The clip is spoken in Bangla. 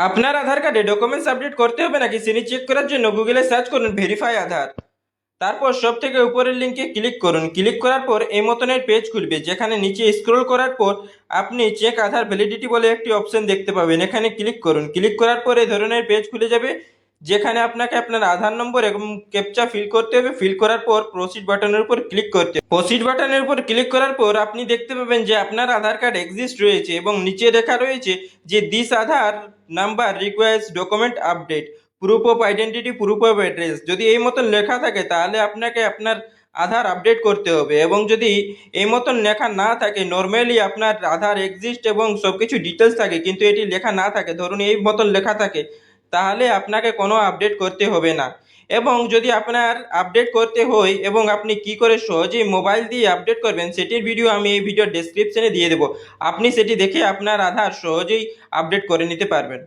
আপনার আধার কার্ডে ডকুমেন্টস আপডেট করতে হবে নাকি সেটি চেক করার জন্য গুগলে সার্চ করুন ভেরিফাই আধার। তারপর সব থেকে উপরের লিঙ্কে ক্লিক করুন। ক্লিক করার পর এই মতনের পেজ খুলবে, যেখানে নিচে স্ক্রল করার পর আপনি চেক আধার ভ্যালিডিটি বলে একটি অপশন দেখতে পাবেন। এখানে ক্লিক করুন। ক্লিক করার পর এই ধরনের পেজ খুলে যাবে, যেখানে আপনাকে আপনার আধার নম্বর এবং ক্যাপচা ফিল করতে হবে। ফিল করার পর প্রসিড বাটনের উপর ক্লিক করতে হবে। প্রসিড বাটনের উপর ক্লিক করার পর আপনি দেখতে পাবেন যে আপনার আধার কার্ড এক্সিস্ট রয়েছে এবং নিচে লেখা রয়েছে যে this Aadhaar number requires document update, proof of identity, proof of address. যদি এই মতন লেখা থাকে তাহলে আপনাকে আপনার আধার আপডেট করতে হবে, এবং যদি এই মতন লেখা না থাকে, নর্মালি আপনার আধার এক্সিস্ট এবং সব কিছু ডিটেলস থাকে কিন্তু এটি লেখা না থাকে, ধরুন এই মতন লেখা থাকে, তাহলে আপনাকে কোনো আপডেট করতে হবে না। এবং যদি আপনার আপডেট করতে হয় এবং আপনি কি করে সহজেই মোবাইল দিয়ে আপডেট করবেন সেটির ভিডিও আমি এই ভিডিওর ডেসক্রিপশনে দিয়ে দেবো। আপনি সেটি দেখে আপনার আধার সহজেই আপডেট করে নিতে পারবেন।